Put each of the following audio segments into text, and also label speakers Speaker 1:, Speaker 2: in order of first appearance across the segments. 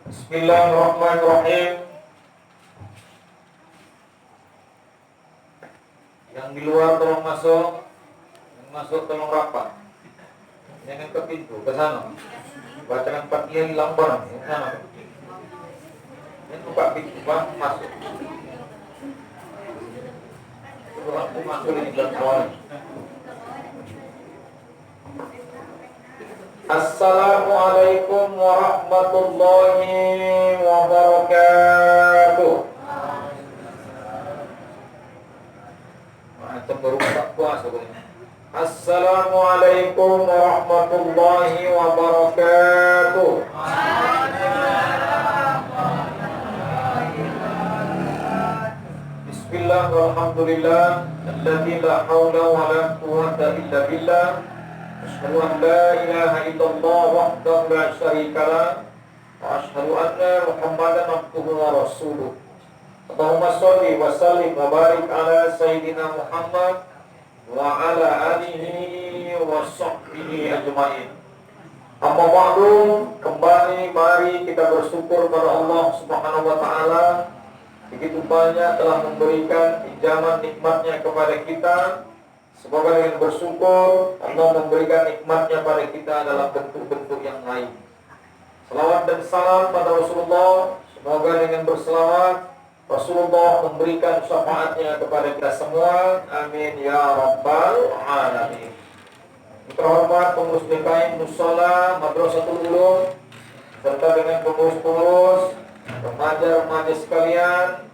Speaker 1: Bismillahirrahmanirrahim. Yang di luar tolong masuk, yang masuk tolong rapat. Jangan ke pintu, ke sana. Bacakan Fatihah hilang barang, ke sana. Yang buka pintu, Pak, masuk. Itu aku masuk ini berkawan. Assalamualaikum warahmatullahi wabarakatuh. Macam baru buka puasa ini. Assalamualaikum warahmatullahi wabarakatuh. Bismillah walhamdulillah, alladzi la haula wa la quwwata illa billah. Asyhadu an la ilaha illallah wahdahu la syarika lah wa asyhadu anna Muhammadan abduhu wa rasuluh. Allahumma shalli wa sallim wa barik ala sayyidina Muhammad wa ala alihi wa sahbihi ajma'in. Amma ba'du, kembali mari kita bersyukur kepada Allah Subhanahu wa taala. Begitu banyak telah memberikan pinjaman nikmatnya kepada kita. Semoga dengan bersyukur Allah memberikan nikmatnya pada kita dalam bentuk-bentuk yang lain. Salawat dan salam pada Rasulullah. Semoga dengan berselawat Rasulullah memberikan syafaatnya kepada kita semua. Amin ya rabbal alamin. Terhormat pengurus DKM Mushola Madrasatul Ulum serta dengan pengurus-pengurus, remaja-remaja sekalian,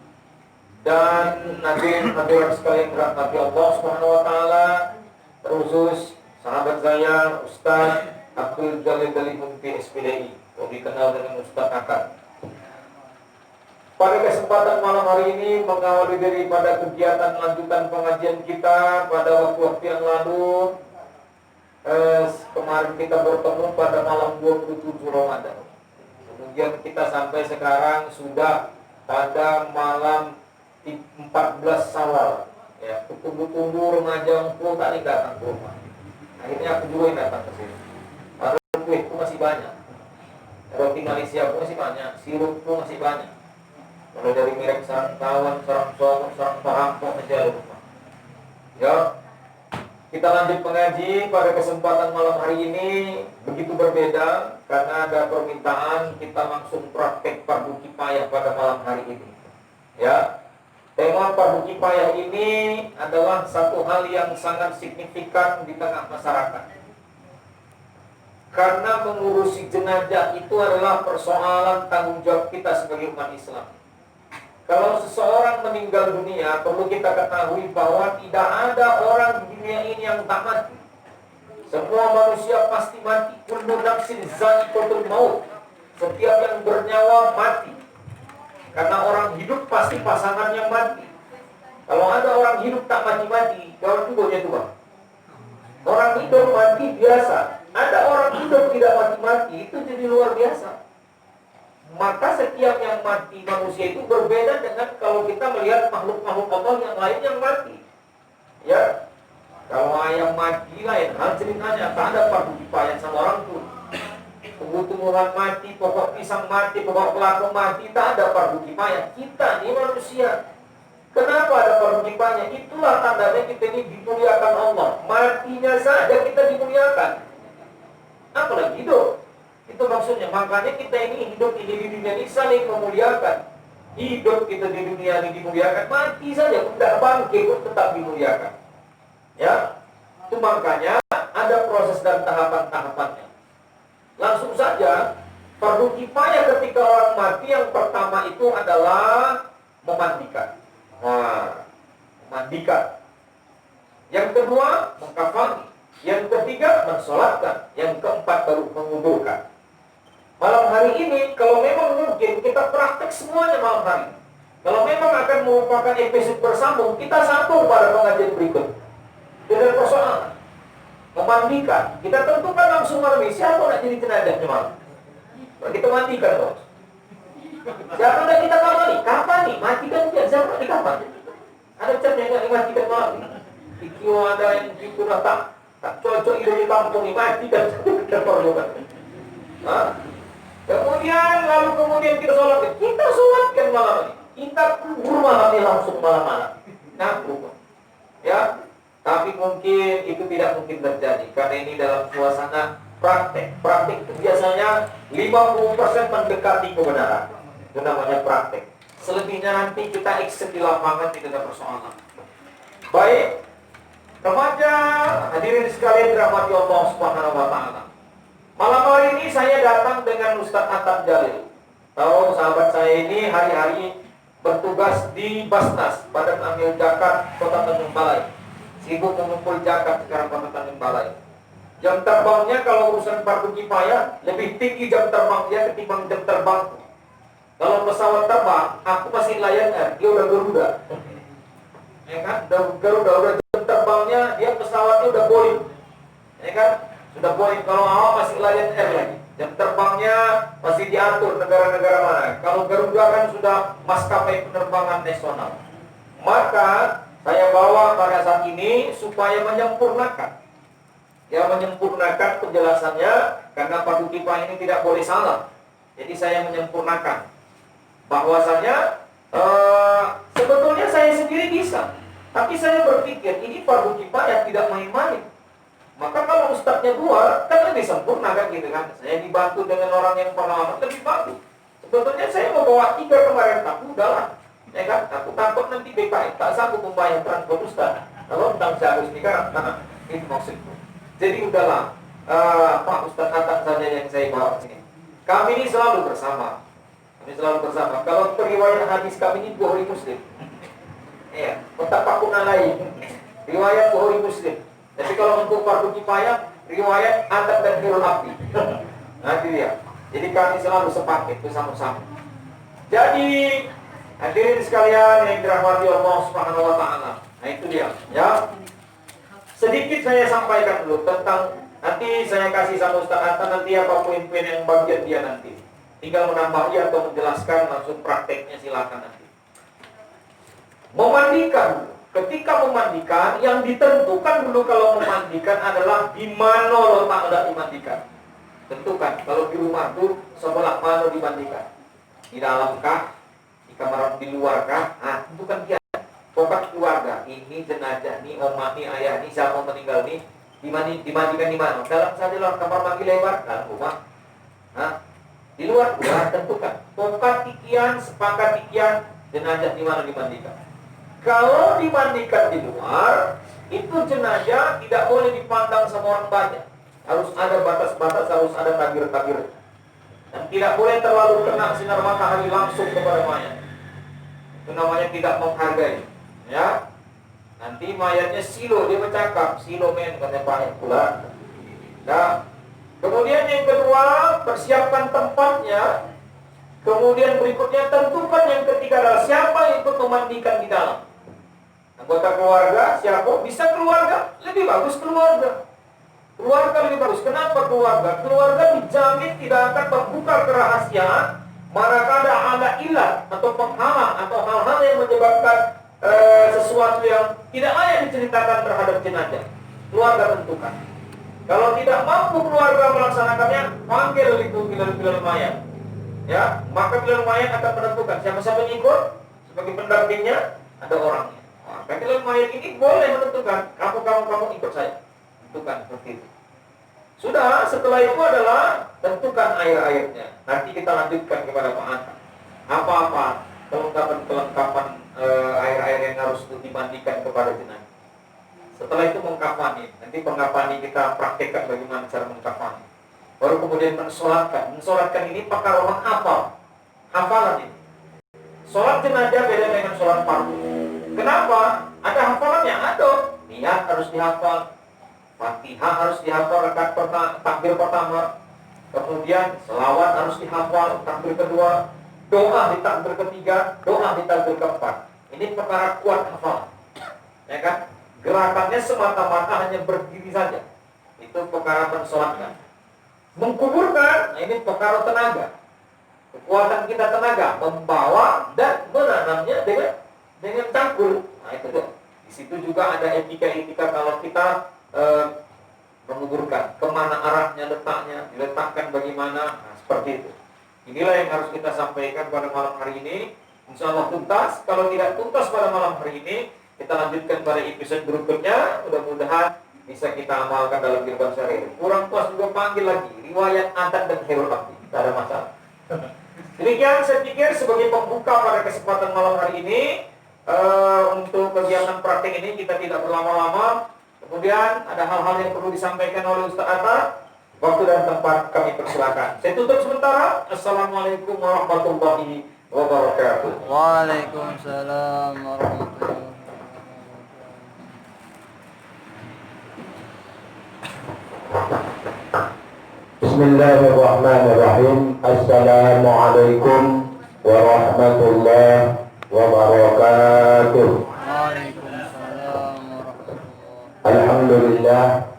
Speaker 1: dan hadirin sekalian dirahmati Allah Subhanahu wa taala, terkhusus sahabat saya Ustaz Abdul Jalil dari Mufti SPDI, yang dikenal dengan Ustaz Akad. Pada kesempatan malam hari ini mengawali daripada kegiatan lanjutan pengajian kita pada waktu-waktu yang lalu. Kemarin kita bertemu pada malam 27 Ramadan. Kemudian kita sampai sekarang sudah pada malam 14 Syawal. Ya, tunggu-tunggu remaja ngumpul tadi datang ke rumah. Akhirnya aku juga yang datang ke sini. Padahal kuihku masih banyak. Roti Malaysia pun masih banyak, sirup pun masih banyak. Mulai dari merek sarang tawon, sarang songo, sarang parangkok aja rumah. Ya, kita lanjut mengaji pada kesempatan malam hari ini begitu berbeda karena ada permintaan kita langsung praktek fardu kifayah pada malam hari ini. Ya. Tema fardu kifayah ini adalah satu hal yang sangat signifikan di tengah masyarakat. Karena mengurusi jenazah itu adalah persoalan tanggung jawab kita sebagai umat Islam. Kalau seseorang meninggal dunia, perlu kita ketahui bahwa tidak ada orang di dunia ini yang tak mati. Semua manusia pasti mati. Kullu nafsin za'iqatul maut. Setiap yang bernyawa mati. Karena orang hidup pasti pasangannya mati. Kalau ada orang hidup tak mati-mati, jawab juga dia tua. Orang hidup mati biasa. Ada orang hidup tidak mati-mati, itu jadi luar biasa. Maka setiap yang mati manusia itu berbeda dengan kalau kita melihat makhluk-makhluk Allah yang lain yang mati. Ya, kalau ayam mati lain hal ceritanya, tak ada fardu kifayah sama orang pun. Tumbuh-tumbuhan mati, pokok pisang mati, pokok kelapa mati, tak ada fardu kifayah. Kita ini manusia. Kenapa ada fardu kifayah? Itulah tandanya kita ini dimuliakan Allah. Matinya saja kita dimuliakan. Apalagi hidup. Itu maksudnya. Makanya kita ini hidup ini di dunia ini saling memuliakan. Hidup kita di dunia ini dimuliakan. Mati saja pun tidak bangkit pun tetap dimuliakan. Ya, itu makanya ada proses dan tahapan-tahapannya. Langsung saja, fardu kifayah ketika orang mati yang pertama itu adalah memandikan. Memandikan. Yang kedua, mengkafani. Yang ketiga, mensolatkan. Yang keempat, baru menguburkan. Malam hari ini, kalau memang mungkin kita praktek semuanya malam hari. Kalau memang akan merupakan episode bersambung, kita sambung pada pengajian berikut. Dengan persoalan memandikan, kita tentukan langsung malam ini siapa nak jadi jenazahnya malam. Kita mandikan bos. Siapa nak kita kafani? Kafani, matikan dia. Siapa nak dikafani? Ada cap yang nak dimatikan malam ini. Ikiwa ada yang sudah tak cocok hidup di kampung ini, matikan. Kita perlukan. Kemudian kita sholatkan malam ini. Kita kubur malam ini langsung malam-malam. Nah, kubur. Ya, tapi mungkin itu tidak mungkin terjadi karena ini dalam suasana praktek. Praktek itu biasanya 50% mendekati kebenaran. Itu namanya praktek. Selebihnya nanti kita ekset di lapangan, tidak ada persoalan. Baik, remaja, hadirin sekalian dirahmati Allah Subhanahu wa taala. Malam hari ini saya datang dengan Ustaz Atam Jalil. Tahu sahabat saya ini hari-hari bertugas di Basnas, Badan Amil Zakat Kota Tanjung Balai. Sibuk mengumpul zakat sekarang Kota Tanjung Balai. Jam terbangnya kalau urusan fardu kifayah lebih tinggi jam terbang dia ketimbang jam terbangku. Kalau pesawat terbang, aku masih Lion Air, dia udah Garuda. Ya kan? Udah jam terbangnya, dia pesawatnya udah Boeing. Ya kan? Sudah Boeing. Kalau awak masih Lion Air lagi. Jam terbangnya masih diatur negara-negara mana. Kalau Garuda kan sudah maskapai penerbangan nasional. Maka saya bawa pada saat ini supaya menyempurnakan. Ya, menyempurnakan penjelasannya karena fardu kifayah ini tidak boleh salah. Jadi saya menyempurnakan bahwasanya sebetulnya saya sendiri bisa, tapi saya berpikir ini fardu kifayah tidak main-main. Maka kalau ustadznya dua kan lebih sempurna kan gitu kan. Saya dibantu dengan orang yang pengalaman lebih bagus. Sebetulnya saya mau bawa 3 kemarin, tapi udahlah. Ya kan, aku takut nanti BKM tak sanggup membayar transport ustaz. Kalau tentang saya harus nikah, nah, itu maksudku. Jadi udahlah, Pak Ustaz Atam saja yang saya bawa sini. Kami ini selalu bersama. Kalau periwayat hadis kami ini Bukhari Muslim. Iya, betapa pun lain. Riwayat Bukhari Muslim. Tapi kalau untuk fardu kifayah, riwayat Atam dan Hirul Abdi. Nanti dia. Jadi kami selalu sepaket bersama-sama. Jadi hadirin sekalian yang dirahmati Allah Subhanahu wa taala. Nah itu dia, ya. Sedikit saya sampaikan dulu tentang nanti saya kasih sama Ustaz Atam nanti apa poin-poin yang bagian dia nanti. Tinggal menambah atau menjelaskan langsung prakteknya silakan nanti. Memandikan. Ketika memandikan, yang ditentukan dulu kalau memandikan adalah di mana letak dimandikan. Tentukan. Kalau di rumah tuh sebelah mana dimandikan. Di dalam kah? Di kamar, di luar kah? Nah, tentukan dia. Pokok keluarga. Ini jenazah, ini omah, ini ayah, ini siapa meninggal nih. Dimandikan di mana? Dalam saja luar kamar mandi lebar, dalam rumah. Nah, di luar tentukan. Pokok tikian, sepakat tikian, jenazah di mana dimandikan. Kalau dimandikan di luar, itu jenazah tidak boleh dipandang sama orang banyak. Harus ada batas-batas, harus ada tabir-tabir. Dan tidak boleh terlalu kena sinar matahari langsung kepada mayat. Itu namanya tidak menghargai. Ya, nanti mayatnya silo, dia bercakap, silo men, katanya Pak pula. Nah, kemudian yang kedua, persiapkan tempatnya. Kemudian berikutnya tentukan yang ketiga adalah siapa yang ikut memandikan di dalam. Anggota keluarga, siapa? Bisa keluarga, lebih bagus keluarga. Keluarga lebih bagus. Kenapa keluarga? Keluarga dijamin tidak akan membuka kerahasiaan manakala ada ilah atau penghalang atau hal-hal yang menyebabkan sesuatu yang tidak layak diceritakan terhadap jenazah. Keluarga tentukan. Kalau tidak mampu keluarga melaksanakannya, panggil itu bilal mayat. Ya, maka bilal mayat akan menentukan siapa-siapa yang ikut sebagai pendampingnya, ada orangnya. Maka bilal mayat ini boleh menentukan kamu ikut saya. Tentukan seperti itu. Sudah, setelah itu adalah tentukan air-airnya. Nanti kita lanjutkan kepada Pak Atam. Apa-apa kelengkapan air-air yang harus dimandikan kepada jenazah. Setelah itu mengkafani. Nanti pengkafani kita praktekkan bagaimana cara mengkafani. Baru kemudian mensolatkan. Mensolatkan ini pakar orang hafal. Hafalan ini. Solat jenazah beda dengan solat fardu. Kenapa? Ada hafalannya? Ada. Niat harus dihafal. Fatihah harus dihafal rakaat takbir pertama. Kemudian selawat harus dihafal takbir kedua. Doa di takbir ketiga, doa di takbir keempat. Ini perkara kuat hafal. Ya kan? Gerakannya semata-mata hanya berdiri saja. Itu perkara mensolatkan. Mengkuburkan, nah ini perkara tenaga. Kekuatan kita tenaga membawa dan menanamnya dengan cangkul. Nah itu tuh. Di situ juga ada etika-etika kalau kita menguburkan, kemana arahnya letaknya, diletakkan bagaimana, nah, seperti itu. Inilah yang harus kita sampaikan pada malam hari ini. Insya Allah tuntas. Kalau tidak tuntas pada malam hari ini, kita lanjutkan pada episode berikutnya. Mudah-mudahan bisa kita amalkan dalam kehidupan sehari-hari. Kurang puas juga panggil lagi riwayat adat dan khairul abdi. Tidak ada masalah. Demikian saya pikir sebagai pembuka pada kesempatan malam hari ini. Untuk kegiatan praktik ini kita tidak berlama-lama. Kemudian ada hal-hal yang perlu disampaikan oleh Ustaz Atta. Waktu dan tempat kami persilakan. Saya tutup sementara. Assalamualaikum warahmatullahi wabarakatuh.
Speaker 2: Waalaikumsalam warahmatullahi wabarakatuh.
Speaker 3: Bismillahirrahmanirrahim. Assalamualaikum warahmatullahi wabarakatuh.
Speaker 2: Waalaikumsalam warahmatullahi.
Speaker 3: Alhamdulillah.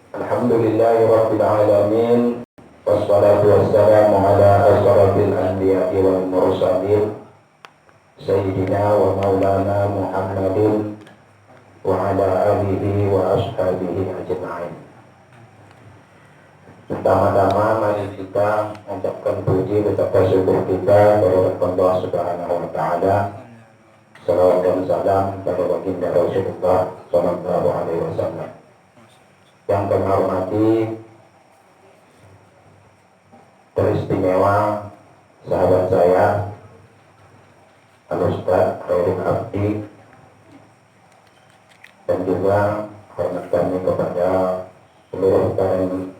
Speaker 3: Alhamdulillahi rabbil alamin. Wassalatu wassalamu ala asyrafil anbiya'i wal mursalin sayyidina wa maulana Muhammadin wa ala alihi wa ashabihi ajma'in. Pertama-tama mari kita mengucapkan puji betapa syukur kita kepada Allah Subhanahu wa taala. Salawat dan salam kepada baginda Rasulullah sallallahu alaihi wasallam. Yang kami hormati teristimewa sahabat saya Al-Ustaz Khairul Abdi, dan juga hormat kami kepada seluruh badan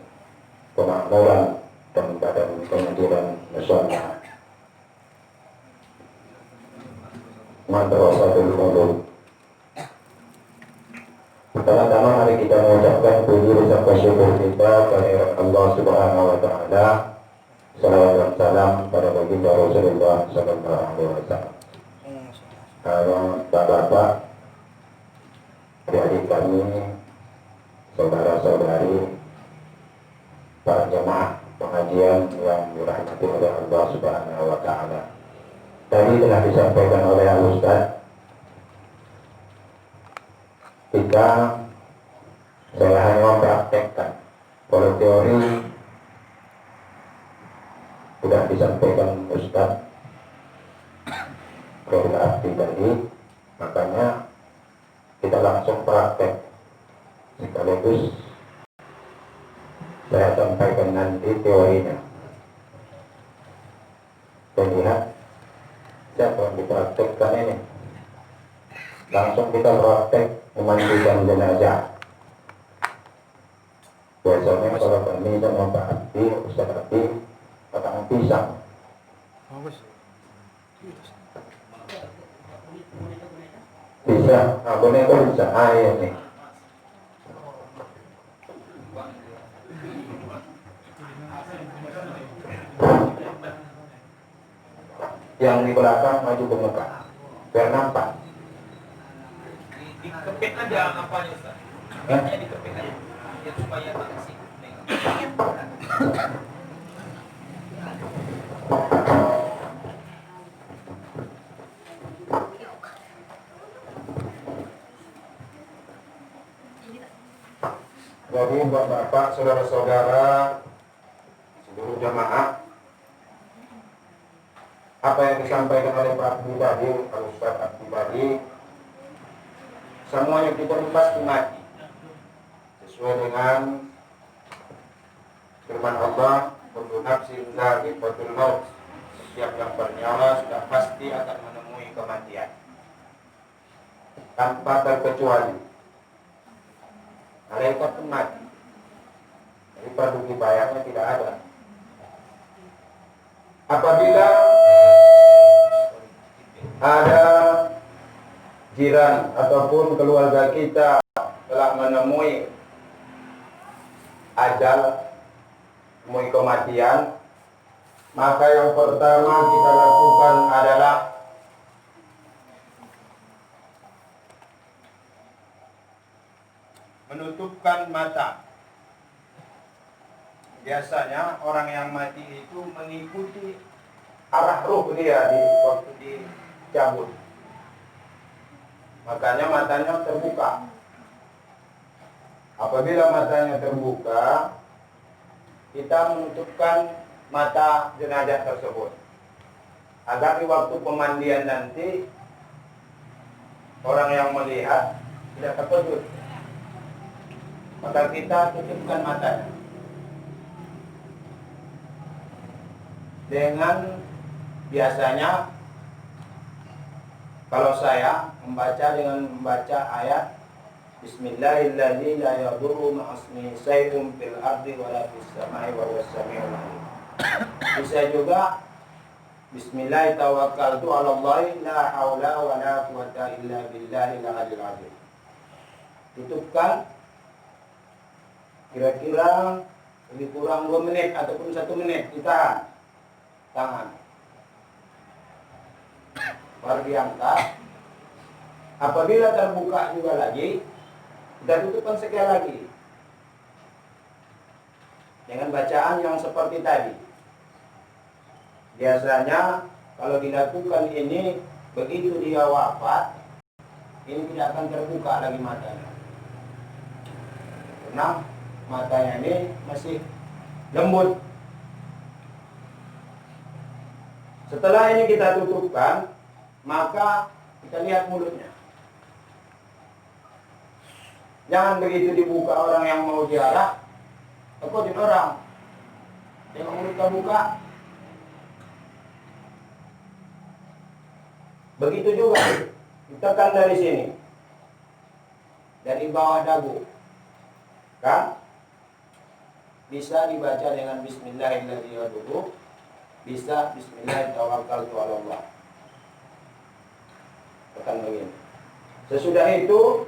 Speaker 3: pemakmuran dan badan pengadilan nasional Madrasatul Ulum. Pertama-tama mari kita mengucapkan puji beserta syukur kita kepada Allah Subhanahu wa taala. Salawat dan salam pada baginda Rasulullah sallallahu alaihi wasallam. Bapak-bapak, adik kami, saudara-saudari, para jemaah pengajian yang dirahmati oleh Allah Subhanahu wa taala. Tadi telah disampaikan oleh Al-Ustaz, saya hanya mempraktekkan. Kalau teori sudah disampaikan Ustaz Khairul Abdi tadi, makanya kita langsung praktek. Sekaligus saya sampaikan nanti teorinya. Dan lihat siapa yang dipraktekkan ini. Langsung kita praktek memandikan jenazah. Biasanya kalau kami sama Pak Abdi, Ustaz Abdi, patang pisang. Bisa, boneka bisa air nih. Yang di belakang maju ke muka, biar nampak.
Speaker 1: Dikepit aja apanya Ustaz? Apanya dikepit aja. Ya supaya tak sih.
Speaker 3: Jadi bapak-bapak, saudara-saudara, seluruh jamaah, apa yang disampaikan oleh Pak Abdi tadi, Pak Ustaz Abdi tadi, semuanya kita pasti mati sesuai dengan firman Allah, kullu nafsin dha'iqatul maut. Setiap yang bernyawa sudah pasti akan menemui kematian tanpa terkecuali. Malaikat pun mati. Jadi praduga bayarnya tidak ada. Apabila ada jiran ataupun keluarga kita telah menemui ajal, menemui kematian, maka yang pertama kita lakukan adalah menutupkan mata. Biasanya orang yang mati itu mengikuti arah ruh dia di waktu dicabut. Makanya matanya terbuka. Apabila matanya terbuka, kita menutupkan mata jenazah tersebut agar di waktu pemandian nanti orang yang melihat tidak terkejut. Maka kita tutupkan matanya dengan biasanya kalau saya membaca ayat Bismillahirrahmanirrahim la yadurru ma'asmi syai'un fil ardi wala fis samai wa huwas samiul alim. Bisa juga Bismillah tawakkaltu 'ala Allah la haula wa la quwwata illa billahil aliyyil azim. Tutupkan kira-kira lebih kurang 2 menit ataupun 1 menit, ditahan tangan. Baru diangkat. Apabila terbuka juga lagi, kita tutupkan sekali lagi dengan bacaan yang seperti tadi. Biasanya kalau dilakukan ini begitu dia wafat, ini tidak akan terbuka lagi matanya, karena matanya ini masih lembut. Setelah ini kita tutupkan, maka kita lihat mulutnya. Jangan begitu dibuka orang yang mau ziarah, takutin orang. Tengok mulut terbuka. Begitu juga, ditekan dari sini, dari bawah dagu, kan? Bisa dibaca dengan Bismillahirrahmanirrahim, bisa Bismillahirrahmanirrahim. Tekan begini. Sesudah itu,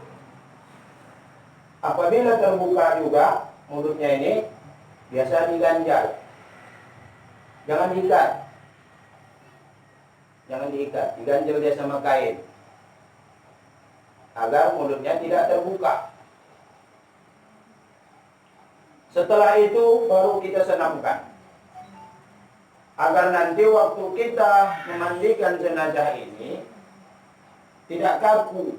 Speaker 3: apabila terbuka juga mulutnya ini, biasa diganjal. Jangan diikat. Jangan diikat, diganjel dia sama kain agar mulutnya tidak terbuka. Setelah itu baru kita senamkan agar nanti waktu kita memandikan jenazah ini tidak kaku.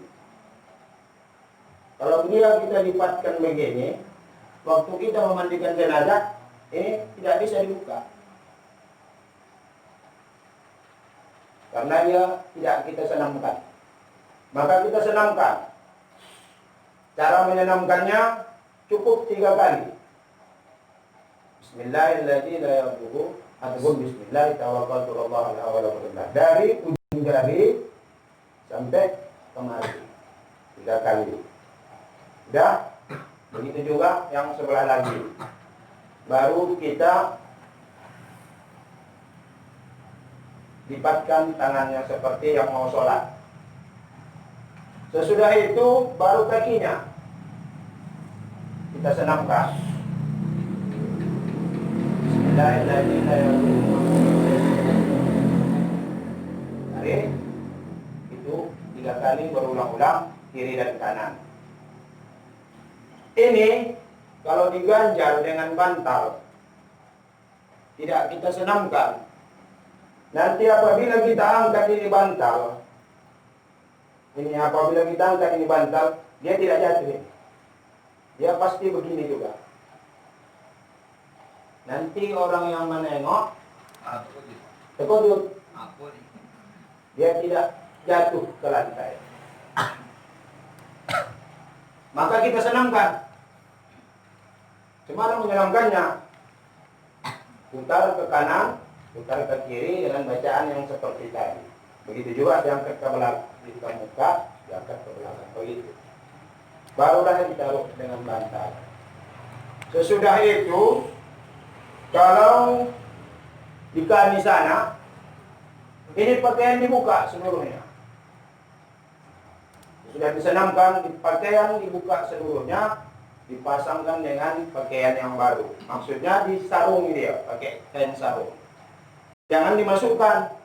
Speaker 3: Kalau dia kita lipatkan begini, waktu kita memandikan jenazah ini tidak bisa dibuka. Karena dia tidak kita senamkan. Maka kita senamkan. Cara menyenamkannya cukup 3 kali. Bismillahirrahmanirrahim. Ataupun Bismillah tawakkaltu 'ala Allah la hawla wa la quwwata. Dari ujung jari sampai kemari 3 kali. Sudah. Begitu juga yang sebelah lagi. Baru kita lipatkan tangannya seperti yang mau sholat. Sesudah itu baru kakinya kita senamkan. Bismillahirrahmanirrahim. Tarik itu 3 kali berulang-ulang, kiri dan kanan. Ini kalau diganjal dengan bantal, tidak kita senamkan. Nanti apabila kita angkat ini bantal, dia tidak jatuh. Dia pasti begini juga. Nanti orang yang menengok terkejut. Dia tidak jatuh ke lantai. Maka kita senamkan. Cuma menyenamkannya, putar ke kanan, putar ke kiri dengan bacaan yang seperti tadi. Begitu juga diangkat ke belakang, di muka, diangkat ke belakang, begitu. Barulah ditaruh dengan bantal. Sesudah itu, kalau jika di sana, ini pakaian dibuka seluruhnya. Sudah disenamkan, pakaian dibuka seluruhnya, dipasangkan dengan pakaian yang baru. Maksudnya disarung dia, pakai kain sarung. Jangan dimasukkan,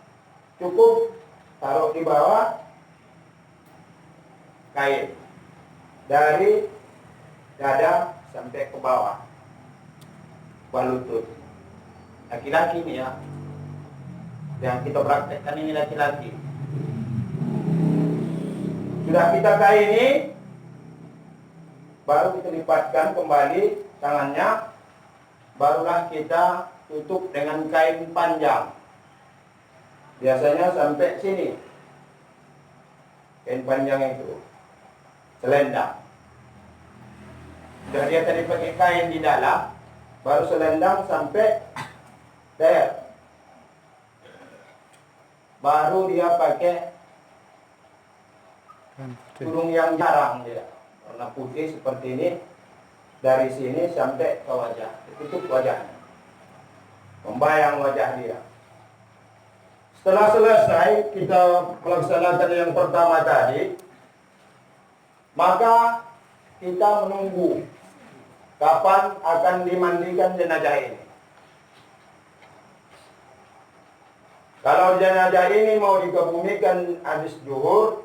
Speaker 3: cukup taruh di bawah kain dari dada sampai ke bawah, lutut. Laki-laki ini ya, yang kita praktekkan ini laki-laki. Sudah kita kaini, baru kita lipatkan kembali tangannya barulah kita tutup dengan kain panjang. Biasanya sampai sini. Kain panjang itu. Selendang. Sudah dia tadi pakai kain di dalam, baru selendang sampai leher. Baru dia pakai tudung yang jarang dia, warna putih seperti ini, dari sini sampai ke wajah, tutup wajahnya, membayang wajah dia. Setelah selesai kita melaksanakan yang pertama tadi, maka kita menunggu kapan akan dimandikan jenazah ini. Kalau jenazah ini mau dikebumikan habis zuhur,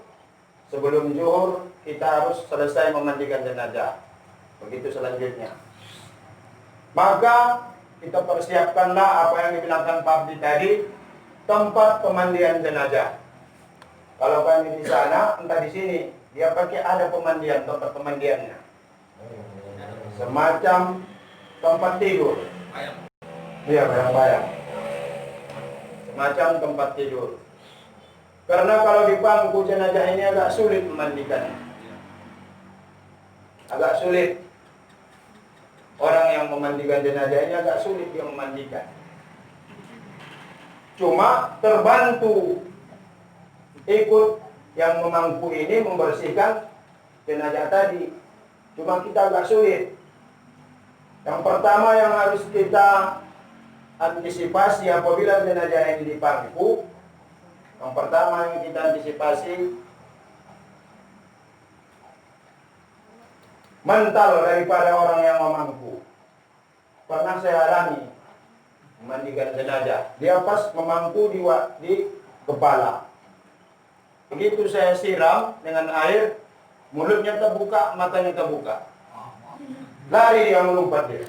Speaker 3: sebelum zuhur kita harus selesai memandikan jenazah. Begitu selanjutnya. Maka kita persiapkanlah apa yang dibilangkan Pak Abdi tadi, tempat pemandian jenazah. Kalau kami di sana, entah di sini, dia pakai ada pemandian, tempat pemandiannya. Semacam tempat tidur. Iya, bayang-bayang. Semacam tempat tidur. Karena kalau di bangku jenazah ini agak sulit memandikannya. Agak sulit. Orang yang memandikan jenazah ini agak sulit dia memandikan. Cuma terbantu ikut yang memangku ini membersihkan jenazah tadi. Cuma kita agak sulit. Yang pertama yang harus kita antisipasi apabila jenazah ini dipangku, yang pertama yang kita antisipasi mental daripada orang yang memangku. Pernah saya alami memandikan jenazah, dia pas memangku di kepala. Begitu saya siram dengan air, mulutnya terbuka, matanya terbuka. Lari dia melompat dia.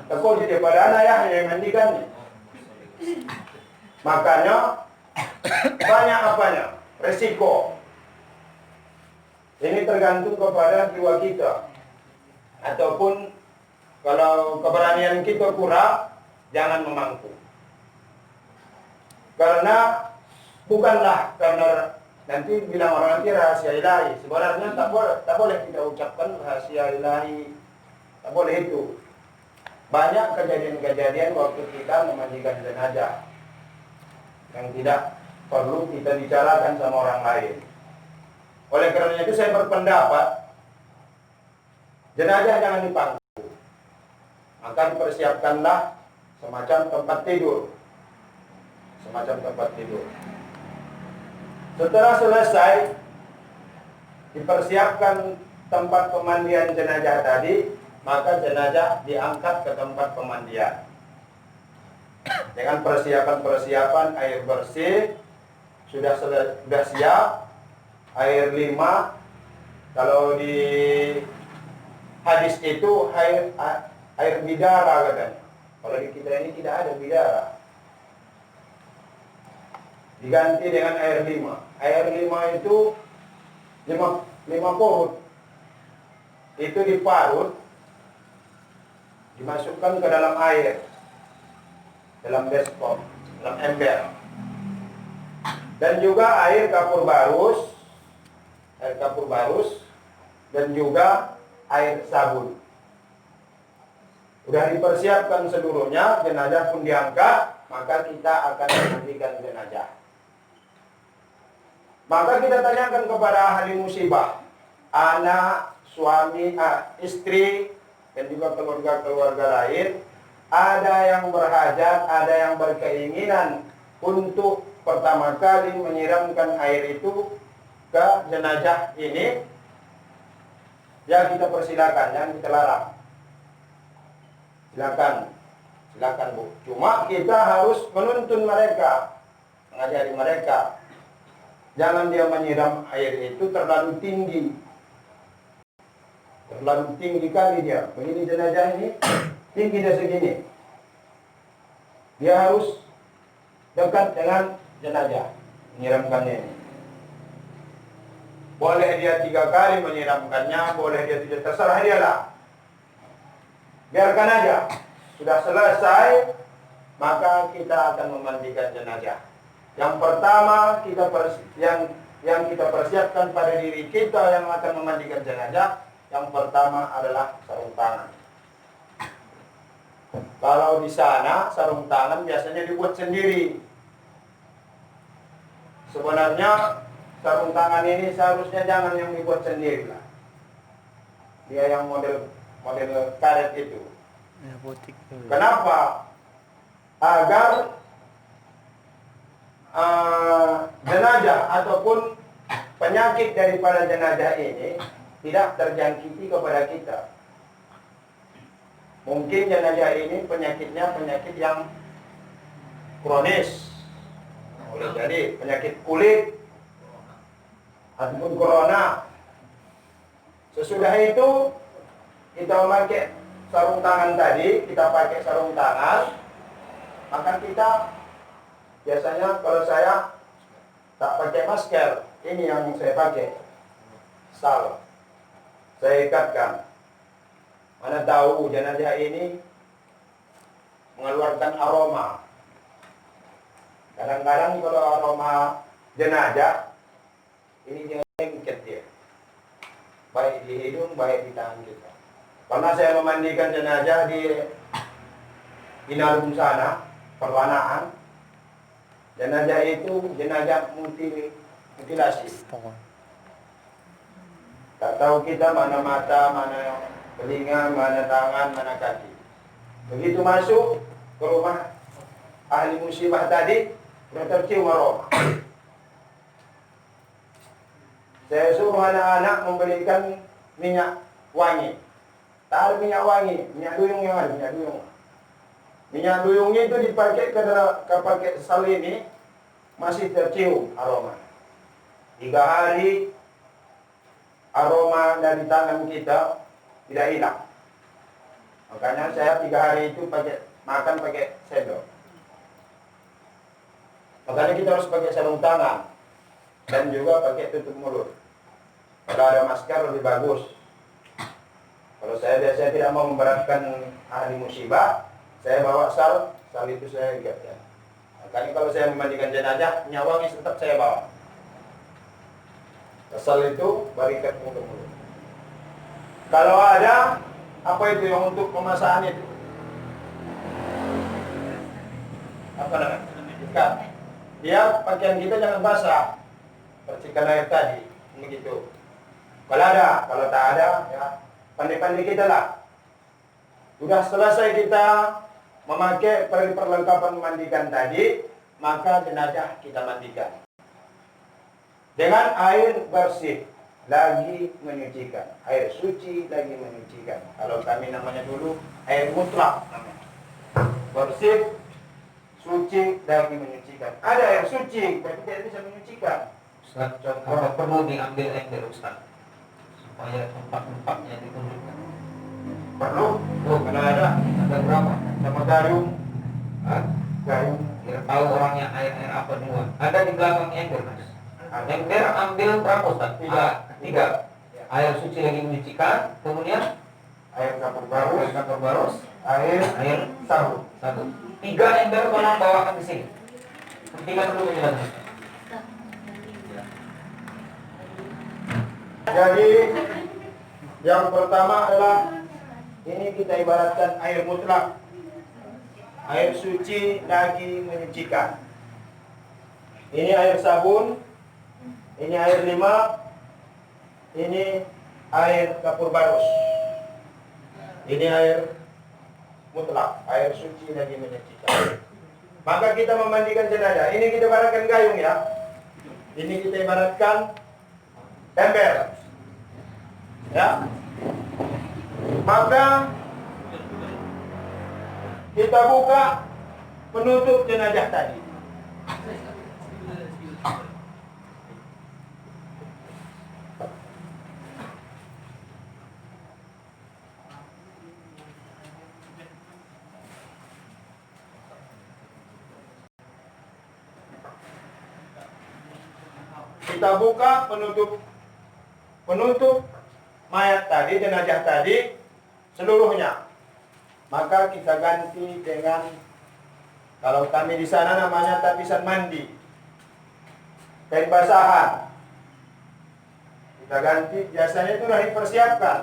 Speaker 3: Takut daripada anak yang mandikannya. Makanya banyak apanya, resiko. Ini tergantung kepada jiwa kita. Ataupun kalau keberanian kita kurang, jangan memangku. Karena bukanlah karena nanti bilang orang nanti rahasia ilahi. Sebenarnya tak boleh kita ucapkan rahasia ilahi. Tak boleh itu. Banyak kejadian-kejadian waktu kita memandikan jenazah yang tidak perlu kita bicarakan sama orang lain. Oleh karena itu saya berpendapat jenazah jangan dipangku. Maka dipersiapkanlah semacam tempat tidur. Semacam tempat tidur. Setelah selesai dipersiapkan tempat pemandian jenazah tadi, maka jenazah diangkat ke tempat pemandian dengan persiapan-persiapan air bersih sudah siap, air 5. Kalau di hadis itu air bidara katanya. Kalau di kita ini tidak ada bidara, diganti dengan air 5. Air 5 itu 5 pohon itu diparut, dimasukkan ke dalam air, dalam baskom, dalam ember, dan juga air kapur barus, dan juga air sabun. Sudah dipersiapkan seluruhnya, jenazah pun diangkat, maka kita akan memandikan jenazah. Maka kita tanyakan kepada ahli musibah, anak, suami, istri, dan juga keluarga-keluarga lain, ada yang berhajat, ada yang berkeinginan untuk pertama kali menyiramkan air itu ke jenazah ini, ya kita persilakan, jangan kita larang. Silakan Bu. Cuma kita harus menuntun mereka, mengajari mereka. Jangan dia menyiram air itu terlalu tinggi. Terlalu tinggi kali dia. Begini jenazah ini, tinggi dia segini. Dia harus dekat dengan jenazah, menyiramkannya ini. Boleh dia 3 kali menyiramkannya, boleh dia tidak, terserah dia lah. Biarkan aja.
Speaker 4: sudah selesai, maka kita akan memandikan jenazah. Yang pertama yang kita persiapkan pada diri kita yang akan memandikan jenazah, yang pertama adalah sarung tangan. Kalau di sana sarung tangan biasanya dibuat sendiri. Sebenarnya sarung tangan ini seharusnya jangan yang dibuat sendiri lah. Dia yang model karet itu.
Speaker 2: Ya, butik.
Speaker 4: Kenapa? Agar jenazah ataupun penyakit daripada jenazah ini tidak terjangkiti kepada kita. Mungkin jenazah ini penyakitnya penyakit yang kronis, boleh jadi penyakit kulit ataupun corona. Sesudah itu kita memakai sarung tangan tadi, kita pakai sarung tangan, maka kita biasanya kalau saya tak pakai masker, ini yang saya pakai, sal, saya ikatkan. Mana tahu jenazah ini mengeluarkan aroma. Kadang-kadang kalau aroma jenazah ini dia lengket dia, baik di hidung, baik di tangan kita. Pernah saya memandikan jenazah di Inalum sana, perwanaan. Jenazah itu jenazah mutilasi. Tak tahu kita mana mata, mana telinga, mana tangan, mana kaki. Begitu masuk ke rumah ahli musibah tadi, sudah tercium aroma. Saya suruh anak-anak membelikan minyak wangi. Tak ada minyak wangi, minyak duyung yang ada, minyak duyung. Minyak duyungnya itu dipakai ke pakai sal ini, masih tercium aroma. 3 hari aroma dari tangan kita tidak hilang. Makanya saya 3 hari itu makan pakai sendok. Makanya kita harus pakai sarung tangan dan juga pakai tutup mulut. Kalau ada masker lebih bagus. Kalau saya biasanya tidak mau memberatkan ahli musibah, saya bawa sal itu saya ikatkan. Makanya kalau saya memandikan jenazah, nyawangnya tetap saya bawa. Sal itu barikat untuk mulut. Kalau ada, apa itu yang untuk pemasangan itu? Apa namanya? Ikat. Dia pakaian kita jangan basah. Percikan air tadi, begitu. Kalau ada, kalau tak ada, ya pandai-pandai kita lah. Sudah selesai kita memakai perlengkapan memandikan tadi, maka jenazah kita mandikan dengan air bersih. Lagi menyucikan, air suci lagi menyucikan. Kalau kami namanya dulu air mutlak namanya. Bersih, suci lagi menyucikan. Ada air suci tapi tidak bisa menyucikan.
Speaker 1: Ustaz, contoh perlu diambil ember Ustaz supaya tempat-tempatnya ditunjukkan.
Speaker 4: Perlu?
Speaker 1: Oh, kalau ada berapa?
Speaker 4: Sama gayung.
Speaker 1: Gayung. Biar tahu orangnya air apa dua. Ada di belakang ember Mas. Ember ambil berapa Ustaz? 3. Air suci lagi menyucikan, kemudian
Speaker 4: Air kapur barus, air sabun.
Speaker 1: 1. 3 ember tolong bawakan di sini. Hentikan dulu penjelasan.
Speaker 4: Jadi yang pertama adalah ini kita ibaratkan air mutlak, air suci lagi menyucikan. Ini air sabun, ini air lima, ini air kapur barus, ini air mutlak, air suci lagi menyucikan. Maka kita memandikan jenazah. Ini kita ibaratkan gayung ya. Ini kita ibaratkan ember. Ya. Maka kita buka penutup jenazah tadi. Kita buka penutup mayat tadi, jenazah tadi seluruhnya. maka kita ganti dengan, kalau kami di sana namanya tapisan mandi, kain basahan. Kita ganti, biasanya itu sudah dipersiapkan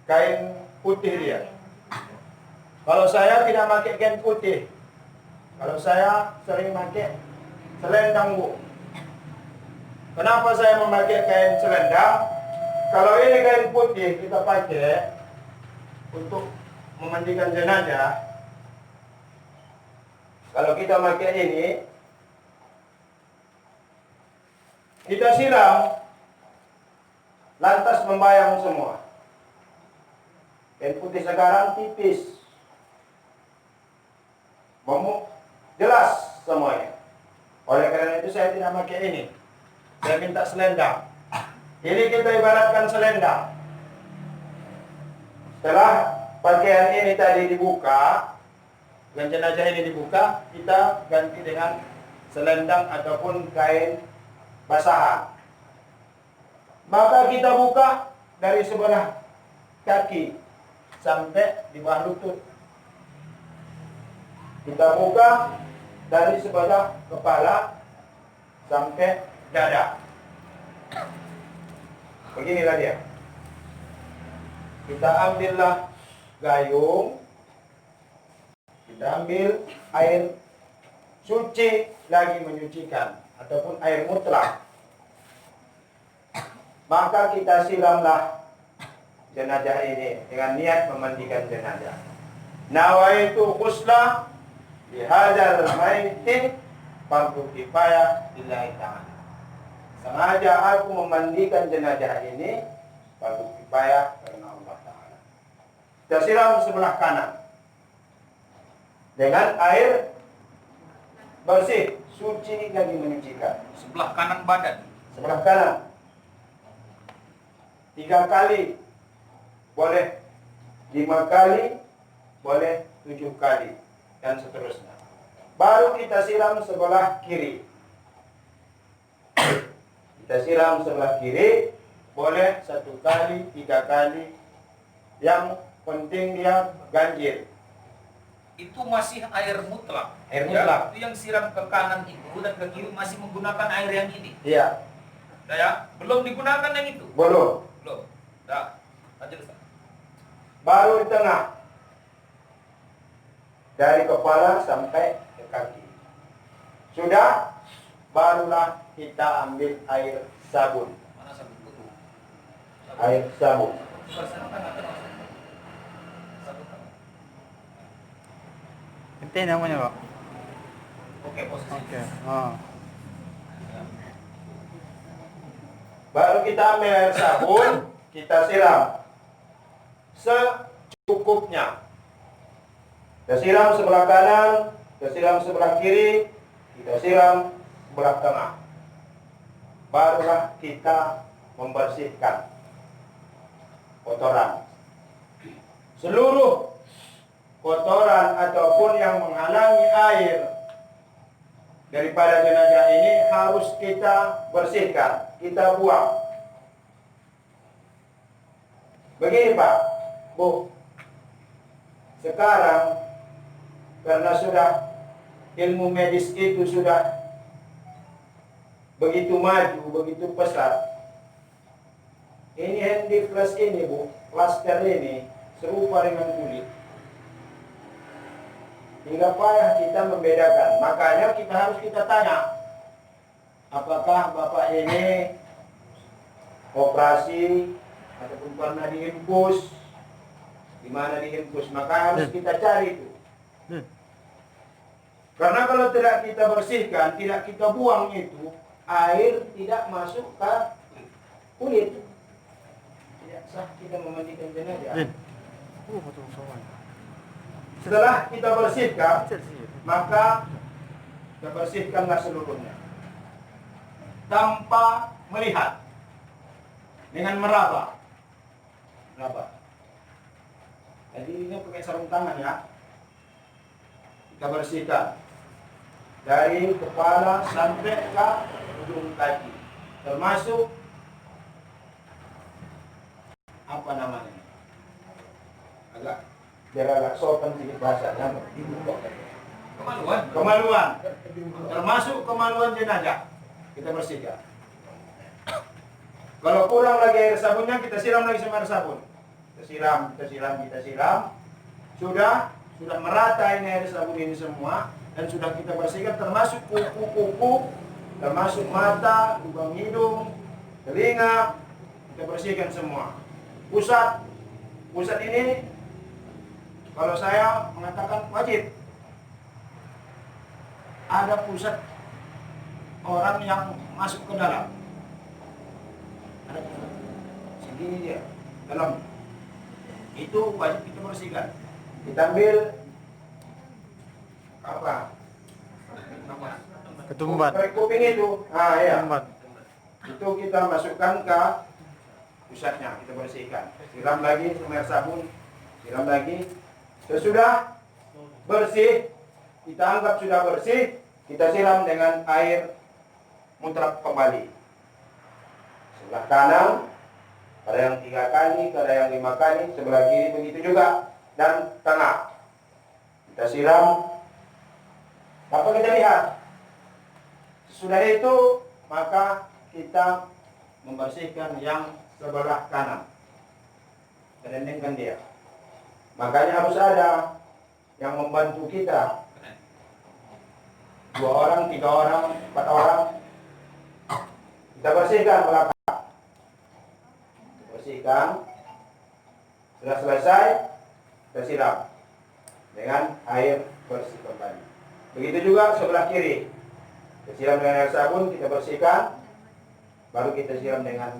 Speaker 4: kain putih dia. Kalau saya tidak pakai kain putih, kalau saya sering pakai selendang, Bu. Kenapa saya memakai kain selendang? Kalau ini kain putih kita pakai untuk memandikan jenazah. Kalau kita pakai ini, kita siram, lantas membayang semua. Kain putih sekarang tipis, jelas semuanya. Oleh karena itu saya tidak pakai ini. Saya minta selendang. Ini kita ibaratkan selendang. Setelah pakaian ini tadi dibuka, dan jenazah ini dibuka, kita ganti dengan selendang ataupun kain basahan. Maka kita buka dari sebelah kaki sampai di bawah lutut. Kita buka dari sebelah kepala sampai dada. Beginilah dia. Kita ambillah gayung, kita ambil air suci lagi menyucikan ataupun air mutlak. Maka kita siramlah jenazah ini dengan niat memandikan jenazah. Nawaitu ghusla lihadzal maiti fardu kifayah lillahi ta'ala. Sengaja aku memandikan jenazah ini fardu kifayah karena Allah Ta'ala. Kita siram sebelah kanan dengan air bersih, suci lagi menyucikan.
Speaker 1: Sebelah kanan badan.
Speaker 4: Sebelah kanan 3 kali boleh, 5 kali boleh, 7 kali dan seterusnya. Baru kita siram sebelah kiri. Kita siram sebelah kiri, boleh 1 kali, 3 kali. Yang penting dia ganjil.
Speaker 1: Itu masih air mutlak.
Speaker 4: Air mutlak.
Speaker 1: Itu yang siram ke kanan itu dan ke kiri masih menggunakan air yang ini.
Speaker 4: Iya.
Speaker 1: Ya, belum digunakan yang itu.
Speaker 4: Belum.
Speaker 1: Belum. Dah. Lanjut, Ustaz.
Speaker 4: Baru di tengah. Dari kepala sampai ke kaki. Sudah, barulah kita ambil air sabun.
Speaker 1: Mana sabun putih?
Speaker 4: Air sabun.
Speaker 2: Ente namanya, Pak.
Speaker 1: Oke, posisi.
Speaker 2: Oke. Oh.
Speaker 4: Baru kita ambil air sabun, kita siram secukupnya. Kita siram sebelah kanan, kita siram sebelah kiri, kita siram sebelah tengah. Barulah kita membersihkan kotoran. Seluruh kotoran ataupun yang menghalangi air daripada jenazah ini harus kita bersihkan, kita buang. Begini Pak, Bu, sekarang karena sudah ilmu medis itu sudah begitu maju, begitu pesat. Ini handy flash ini Bu, plaster ini serupa dengan kulit. Hingga payah kita membedakan. Makanya kita harus tanya, apakah Bapak ini operasi ataupun pernah diinfus, di mana diinfus, maka harus kita cari itu. Karena kalau tidak kita bersihkan, tidak kita buang itu, air tidak masuk ke kulit. Tidak sah kita memandikan jenazah. Setelah kita bersihkan, maka kita bersihkanlah seluruhnya tanpa melihat, dengan meraba. Jadi ini pakai sarung tangan ya. Kita bersihkan dari kepala sampai ke ujung kaki, termasuk apa namanya? Agak biar agak sopan sedikit bahasanya.
Speaker 1: Kemaluan.
Speaker 4: Kemaluan, termasuk kemaluan jenazah, kita bersihkan. Kalau kurang lagi air sabunnya, kita siram lagi sama air sabun. Kita siram. Sudah merata ini air sabun ini semua, dan sudah kita bersihkan termasuk kuku-kuku, termasuk mata, lubang hidung, telinga, kita bersihkan semua. Pusat ini kalau saya mengatakan wajib. Ada pusat orang yang masuk ke dalam. Ada pusat. Segini dia, dalam. Itu wajib kita bersihkan. Kita ambil apa?
Speaker 2: Ketumbat.
Speaker 4: Korek kuping itu. Ah ya.
Speaker 2: Ketumbat.
Speaker 4: Itu kita masukkan ke pusatnya, kita bersihkan. Siram lagi sama air sabun. Siram lagi. Sesudah bersih, kita anggap sudah bersih, kita siram dengan air mutlak kembali. Sebelah kanan, ada yang 3 kali, ada yang 5 kali, sebelah kiri begitu juga, dan tengah. Kita siram. Apa kita lihat? Sesudah itu, maka kita membersihkan yang sebelah kanan. Menendingkan dia. Makanya harus ada yang membantu kita. 2 orang, 3 orang, 4 orang. Kita bersihkan belakang. Bersihkan. Sudah selesai, kita siram dengan air bersih kembali. Begitu juga sebelah kiri. Kita siram dengan air sabun, kita bersihkan. Baru kita siram dengan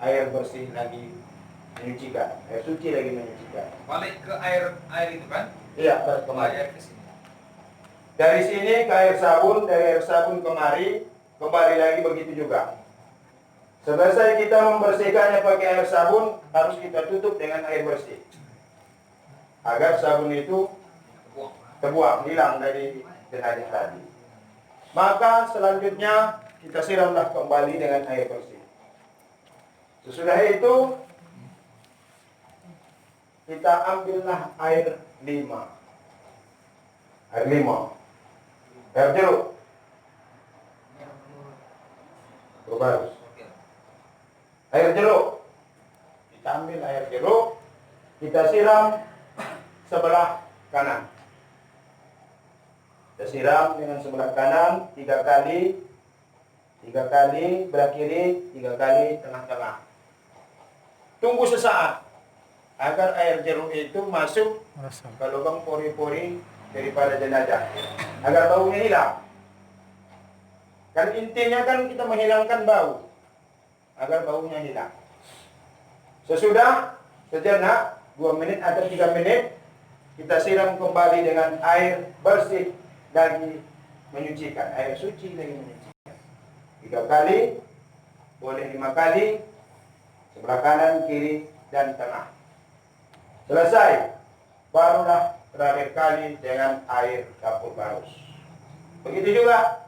Speaker 4: air bersih lagi, menyucikan. Air suci lagi menyucikan.
Speaker 1: Balik ke air itu kan?
Speaker 4: Iya, balik kembali.
Speaker 1: Air ke sini.
Speaker 4: Dari sini ke air sabun, dari air sabun kemari, kembali lagi begitu juga. Selesai kita membersihkannya pakai air sabun, harus kita tutup dengan air bersih. Agar sabun itu terbuang, hilang dari jenazah tadi. Maka selanjutnya kita siramlah kembali dengan air bersih. Sesudah itu, kita ambillah air 5. Air jeruk. Bagus. Air jeruk. Kita ambil air jeruk, kita siram sebelah kanan. Kita siram dengan sebelah kanan 3 kali. 3 kali belah kiri, 3 kali tengah-tengah. Tunggu sesaat agar air jeruk itu masuk ke lubang pori-pori daripada jenazah, agar baunya hilang. Kan intinya kan kita menghilangkan bau, agar baunya hilang. Sesudah sejenak 2 menit atau 3 menit, kita siram kembali dengan air bersih lagi menyucikan, air suci lagi menyucikan. 3 kali, boleh 5 kali, sebelah kanan, kiri, dan tengah. Selesai, barulah terakhir kali dengan air kapur barus. Begitu juga,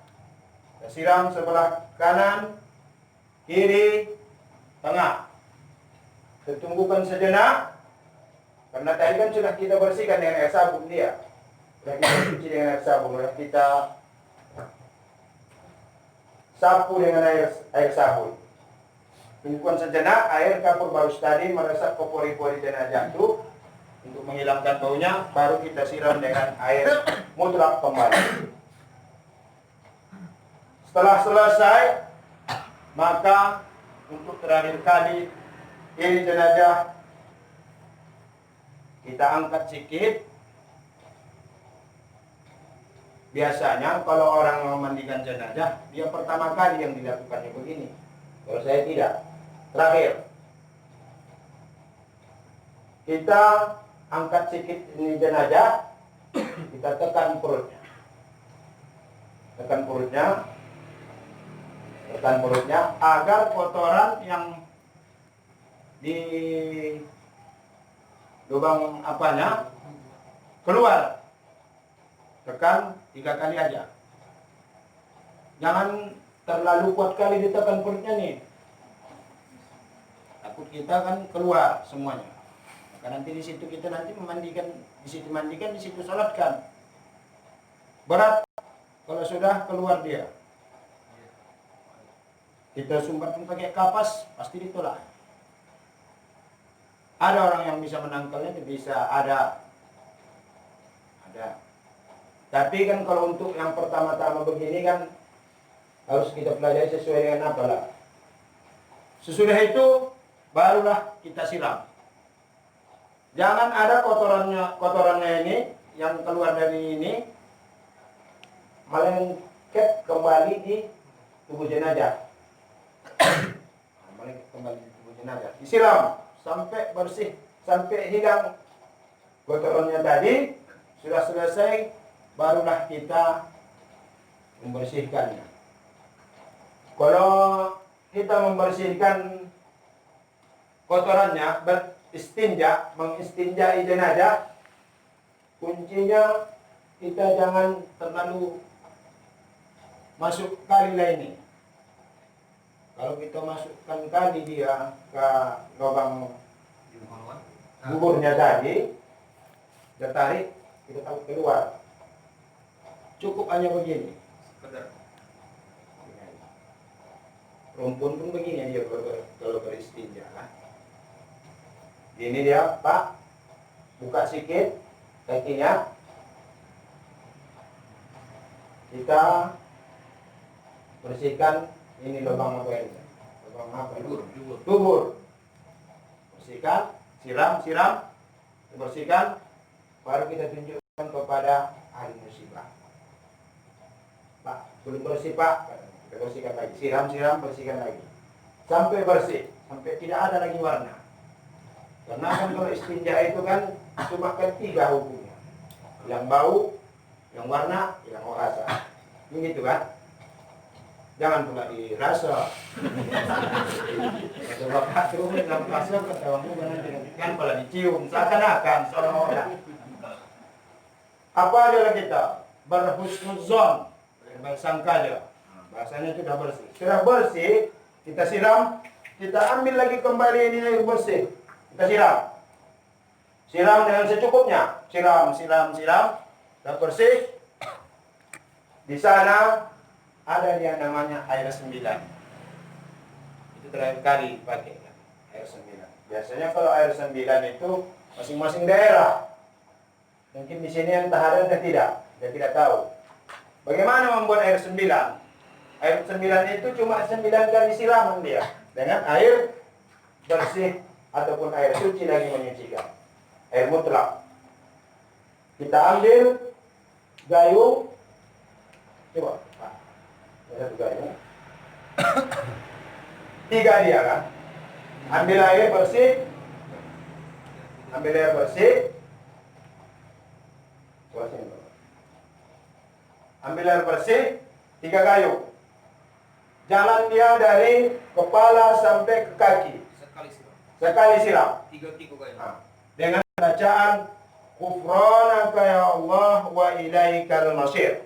Speaker 4: kita siram sebelah kanan, kiri, tengah. Kita tunggukan sejenak, karena tadi kan sudah kita bersihkan dengan air sabun dia. Sudah kita cuci dengan air sabun, sudah kita sapu dengan air sabun. Tunggukan sejenak, air kapur barus tadi meresap ke pori-pori jenazah itu. Untuk menghilangkan baunya, baru kita siram dengan air mutlak kembali. Setelah selesai, maka untuk terakhir kali ini jenazah kita angkat sedikit. Biasanya kalau orang memandikan jenazah, dia pertama kali yang dilakukannya begini. Kalau saya tidak, terakhir kita angkat sedikit ini jenazah, kita tekan perutnya. Tekan perutnya agar kotoran yang di lubang apanya keluar. Tekan 3 kali aja. Jangan terlalu kuat kali ditekan perutnya nih. Takut kita kan keluar semuanya. Maka nanti di situ kita nanti memandikan, di situ mandikan, di situ sholatkan. Berat kalau sudah keluar dia. Kita sumbatkan pakai kapas, pasti ditolak. Ada orang yang bisa menangkalnya, itu bisa, ada. Tapi kan kalau untuk yang pertama-tama begini kan harus kita pelajari sesuai dengan apa lah. Sesudah itu barulah kita siram. Jangan ada kotorannya ini yang keluar dari ini melengket kembali di tubuh jenazah. Melengket kembali di tubuh jenazah. Disiram sampai bersih, sampai hilang kotorannya tadi. Sudah selesai, barulah kita membersihkannya. Kalau kita membersihkan kotorannya, beristinja, mengistinjai jenazah, kuncinya kita jangan terlalu masuk kali lainnya. Kalau kita masukkan kali dia ke lubang buburnya tadi, kita tarik, kita taruh keluar. Cukup hanya begini. Rumpun pun begini dia kalau beristinja lah. Ini dia, Pak. Buka sikit kakinya. Kita bersihkan ini lubang apa ini? Lubang apa? Dubur. Bersihkan, siram, bersihkan. Baru kita tunjukkan kepada ahli musibah. Pak, belum bersih Pak. Kita bersihkan lagi. Siram, bersihkan lagi. Sampai bersih. Sampai tidak ada lagi warna. Karena kan kalau istinja itu kan cuma kan 3 hukumnya. Yang bau, yang warna, yang rasa. Begitu kan? Jangan pula dirasa. Kalau bapak turun dalam rasa ketawamu kan pula dicium. Seakan-akan seolah-olah. Apa adalah kita? Berhusnuzon. Bersangka aja. Bahasanya sudah bersih. Sudah bersih, kita siram. Kita ambil lagi kembali ini air bersih. Kita siram. Siram dengan secukupnya. Siram. Sudah bersih. Di sana ada yang namanya air 9. Itu terakhir kali dipakai air 9. Biasanya kalau air 9 itu masing-masing daerah. Mungkin di sini yang taharan dan tidak. Dia tidak tahu. Bagaimana membuat air 9? Air 9 itu cuma 9 kali siraman dia. Dengan air bersih ataupun air suci lagi menyucikan. Air mutlak. Kita ambil gayung. Coba. Satu gayung. 3 dia kan. Ambil air bersih. Ambil air bersih, 3 gayung. Jalan dia dari kepala sampai ke kaki. Sekali siram.
Speaker 1: 3 gayung.
Speaker 4: Dengan bacaan Ghufranaka ya Allah wa ilaikal masir.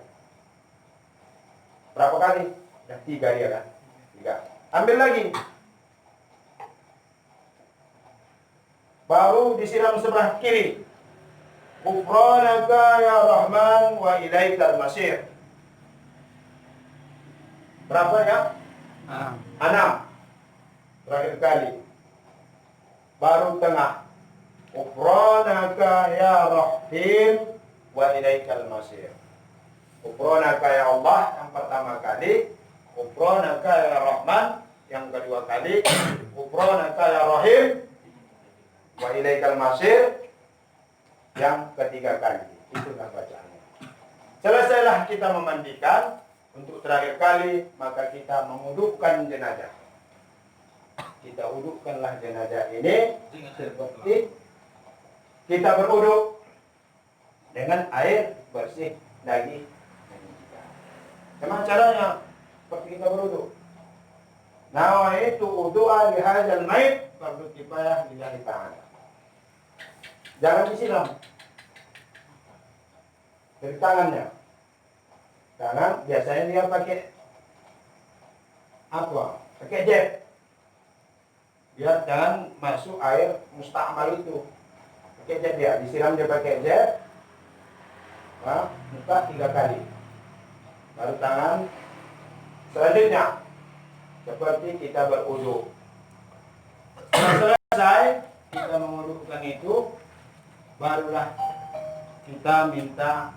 Speaker 4: Berapa kali? Dah 3 dia kan? 3. Ambil lagi. Baru disiram sebelah kiri. Ghufranaka ya Rahman wa ilaikal masir. Berapa ya? 6. Terakhir kali. Baru tengah. Ghufranaka ya Rahim wa ilaikal masir. Ghufranaka ya Allah yang pertama kali. Ghufranaka ya Rahman yang kedua kali. Ghufranaka ya Rahim wa ilaikal masir yang ketiga kali. Itulah bacaannya. Selesailah kita memandikan. Untuk terakhir kali maka kita mengudukkan jenazah. Kita udukkanlah jenazah ini seperti kita beruduk dengan air bersih lagi. Memang caranya seperti kita beruduk. Nawaitu wudu'a li hadzal mait fardu kifayah lillahi ta'ala. Jangan disiram dari tangannya. Tangan biasanya dia pakai apa? Pakai jet. Biar jangan masuk air mustakmal itu. pakai jet dia, disiram dia pakai jet. Muka 3 kali. Baru tangan. Selanjutnya seperti kita berwudu. Setelah selesai kita mengudukan itu, barulah kita minta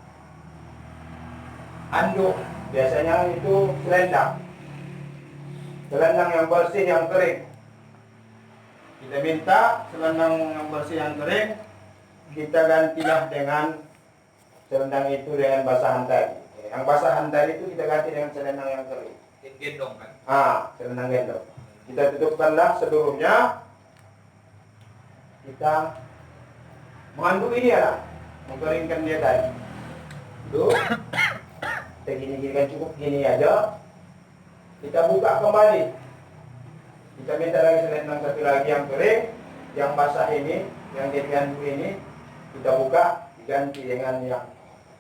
Speaker 4: anduk. Biasanya itu selendang yang bersih, yang kering. Kita minta selendang yang bersih, yang kering, kita gantilah dengan selendang itu dengan basahan tadi. Yang basahan tadi itu kita ganti dengan selendang yang kering.
Speaker 1: Gendong kan.
Speaker 4: Selendang gendong. Kita tutupkanlah seluruhnya. Kita mengandung ini ya, mengkeringkan dia tadi. Dulu, kita gini kan cukup gini aja. Kita buka kembali. Kita minta lagi selendang satu lagi yang kering, yang basah ini, yang digandung ini, kita buka, diganti dengan yang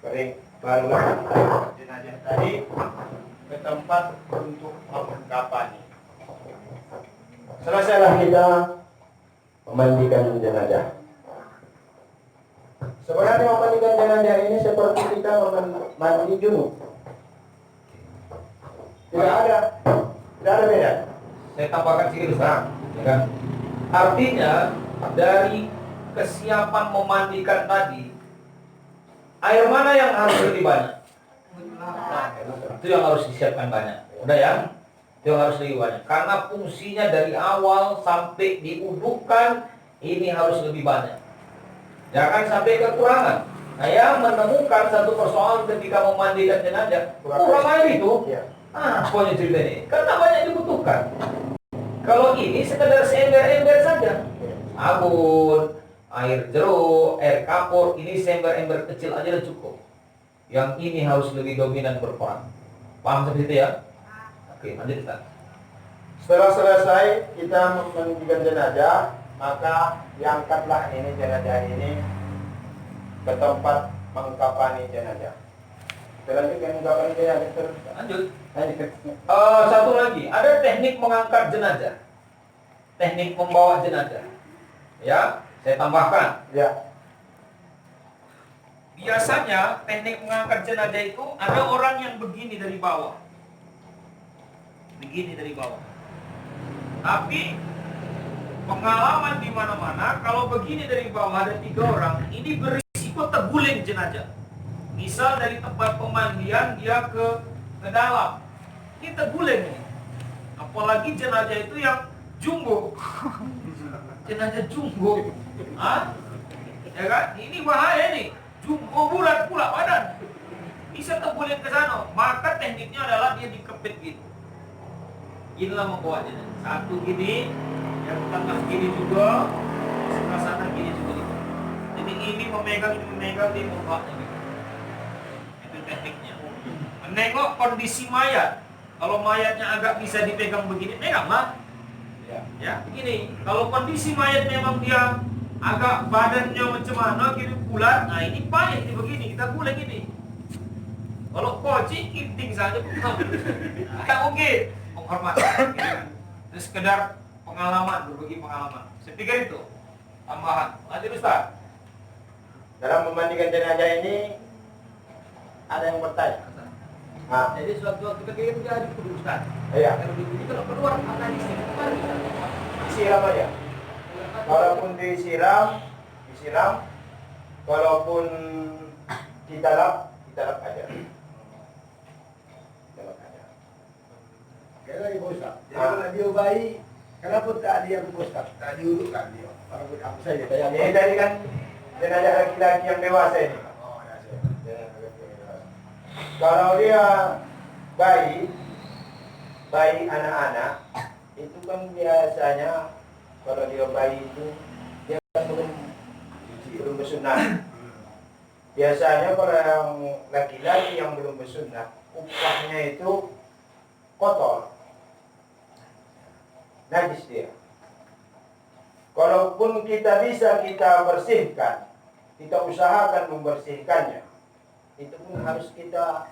Speaker 4: kering. Barulah kita jenazah tadi ke tempat untuk pemakaman. Selesailah kita memandikan jenazah. Sebenarnya memandikan jenazah ini seperti kita mandi junub. Tidak ada beda.
Speaker 1: Saya tambahkan sedikit Ustaz, ya kan? Artinya dari kesiapan memandikan tadi, air mana yang harus lebih banyak? Itu yang harus disiapkan banyak. Udah ya? Itu yang harus lebih banyak. Karena fungsinya dari awal sampai diudukan ini harus lebih banyak. Jangan sampai kekurangan. Saya menemukan satu persoalan ketika memandikan jenazah, kurang air itu.
Speaker 4: Ya.
Speaker 1: Pokoknya cerita ini, karena banyak dibutuhkan. Kalau ini sekedar seember-ember saja, sabun, air jeruk, air kapur, ini seember-ember kecil aja udah cukup. Yang ini harus lebih dominan berperan. Paham seperti itu ya? Oke, lanjut Ustaz.
Speaker 4: Setelah selesai kita memandikan jenazah, maka diangkatlah ini jenazah ini ke tempat mengkafani jenazah. Selanjutnya mengkafani jenazah terus.
Speaker 1: Lanjut. Satu lagi, ada teknik mengangkat jenazah, teknik membawa jenazah. Ya, saya tambahkan.
Speaker 4: Ya.
Speaker 1: Biasanya teknik mengangkat jenazah itu ada orang yang begini dari bawah, begini dari bawah. Tapi pengalaman di mana-mana kalau begini dari bawah ada 3 orang, ini berisiko terguling jenazah. Misal dari tempat pemandian dia ke dalam, ini terguling ini. Apalagi jenazah itu yang jumbo, jenazah jumbo, ya kan? Ini bahaya nih, jumbo bulat pula badan, bisa terguling ke sana. Maka tekniknya adalah dia dikepit gitu. Inilah membawa jenazah. Satu gini, yang tengah gini juga, sebelah sana gini juga. Jadi ini memegang, dia membawanya gitu. Itu tekniknya. Menengok kondisi mayat. Kalau mayatnya agak bisa dipegang begini, peganglah. Ya, begini. Kalau kondisi mayat memang dia agak badannya macam mana, gitu bulat, nah ini payah ini begini, kita guling ini. Kalau koci, kinting saja, tak mungkin. Penghormatan, gitu kan. Itu sekedar pengalaman, berbagi pengalaman. Saya pikir itu tambahan. Lanjut Ustaz.
Speaker 4: Dalam memandikan jenazah ini ada yang bertanya.
Speaker 1: Jadi suatu ketika dia ada kudu Ustaz.
Speaker 4: Iya.
Speaker 1: Kalau begini kalau keluar mana di sini?
Speaker 4: Disiram aja. Walaupun disiram, walaupun ditalap aja.
Speaker 5: Kaya lagi Ustaz. Jadi kalau dia bayi, kenapa tak ada yang Ustaz? Tak diurutkan dia. Orang apa saja.
Speaker 4: Ini tadi kan jenazah laki-laki yang dewasa ini.
Speaker 5: Oh, ya
Speaker 4: Kalau dia bayi anak-anak, itu kan biasanya kalau dia bayi itu dia kan belum bersunat. Biasanya kalau yang laki-laki yang belum bersunat, upahnya itu kotor, najis dia. Kalaupun kita bisa kita bersihkan, kita usahakan membersihkannya, itu pun harus kita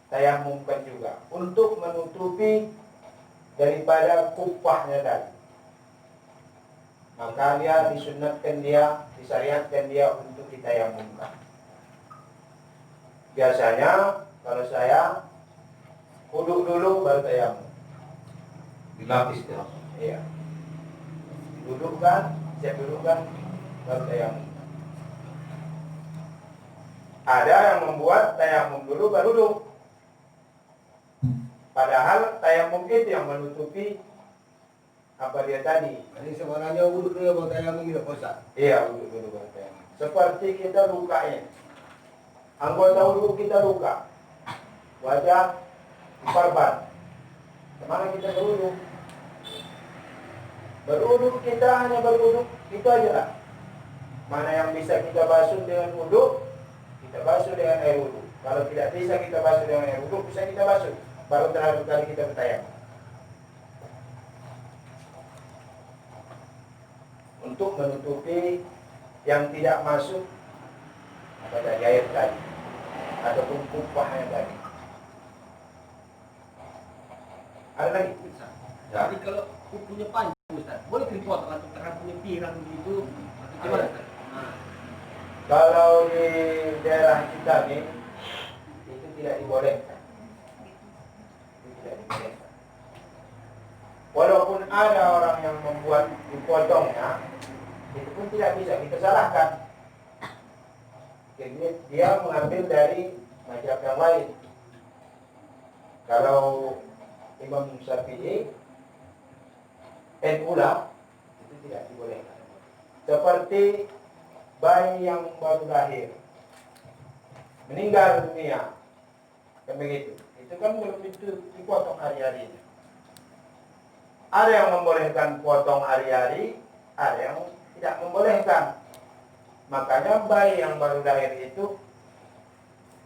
Speaker 4: tayamumkan juga untuk menutupi daripada kupahnya tadi. maka dia disunnatkan dia, disyariatkan dia untuk ditayamumkan. Biasanya kalau saya wudhu dulu baru tayamum.
Speaker 1: Dilapis ya.
Speaker 4: Iya. Dudukkan, siap dudukkan baru tayamum. Ada yang membuat tayamum dulu baru duduk. Padahal tayamum itu yang menutupi apa dia tadi.
Speaker 5: Ini sebenarnya wudhu dulu baru tayamum tidak Ustaz.
Speaker 4: Iya, wudhu dulu baru tayamum. Seperti kita luka ini. Anggota wudhu kita luka. Wajah diperban. Kemana kita berwudhu? Berwudhu kita hanya berwudhu itu aja lah. Mana yang bisa kita basuh dengan wudhu, kita basuh dengan air wudhu. Kalau tidak bisa kita basuh dengan air wudhu, bisa kita basuh. Baru terakhir kali kita bertayamum. Untuk menutupi yang tidak masuk apa dari air tadi ataupun kupahnya tadi. Ada lagi?
Speaker 5: Tapi kalau kukunya panjang Ustaz, boleh dipotong atau terang punya pirang begitu atau gimana Ustaz? Nah.
Speaker 4: Kalau di daerah kita nih itu tidak dibolehkan. Itu tidak dibolehkan. Walaupun ada orang yang membuat dipotongnya, itu pun tidak bisa kita salahkan. Jadi dia mengambil dari mazhab yang lain. Kalau Imam Syafi'i NU itu tidak dibolehkan. Seperti bayi yang baru lahir meninggal dunia, kan begitu. Itu kan belum dipotong hari-harinya. Ada yang membolehkan potong hari-hari, ada yang tidak membolehkan. Makanya bayi yang baru lahir itu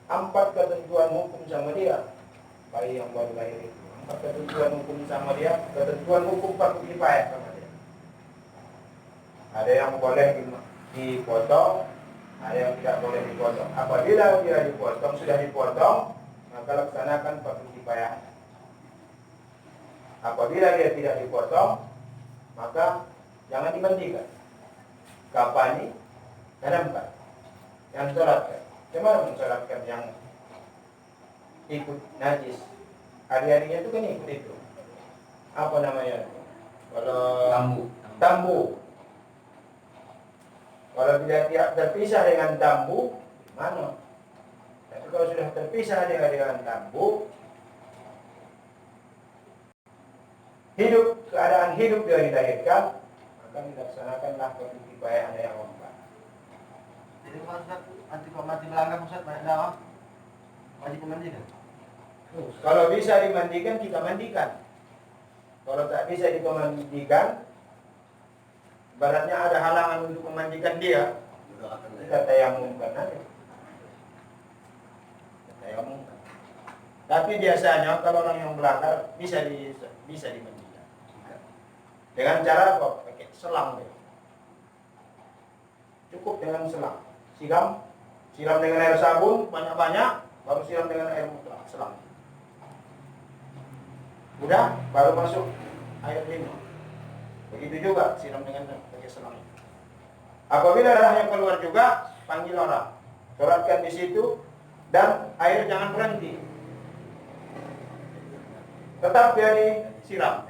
Speaker 4: 4 ketentuan hukum sama dia. Bayi yang baru lahir itu 4 ketentuan hukum sama dia, ketentuan hukum fardu kifayah sama dia. Ada yang boleh dipotong, ada yang tidak boleh dipotong. Apabila dia dipotong, sudah dipotong, maka laksanakan fardu kifayah. Apabila dia tidak dipotong, maka jangan dimandikan. Kapani, tanamkan. Yang sholatkan. Bagaimana mensolatkan yang ikut najis? Hari-harinya itu kan ikut itu. Apa namanya? Kalau tambu. Kalau tidak terpisah dengan tambu, mana? Tapi kalau sudah terpisah dengan tambu, keadaan hidup dia dilahirkan, maka dilaksanakanlah fardu kifayah yang keempat.
Speaker 5: Jadi kalau Ustaz nanti kalau mati melanggar Ustaz banyak dakwah wajib dimandikan.
Speaker 4: Kalau bisa dimandikan, kita mandikan. Kalau tak bisa dimandikan, baratnya ada halangan untuk memandikan dia, kita tayamumkan aja. Tayamumkan. Tapi biasanya kalau orang yang melanggar bisa dimandikan. Dengan cara apa? Pakai selang deh. Cukup dengan selang. Siram dengan air sabun banyak-banyak, baru siram dengan air mutlak, selang. Udah, baru masuk air lima. Begitu juga siram dengan pakai selang. Apabila darahnya keluar juga, panggil orang, sholatkan di situ, dan air jangan berhenti. Tetap dia disiram.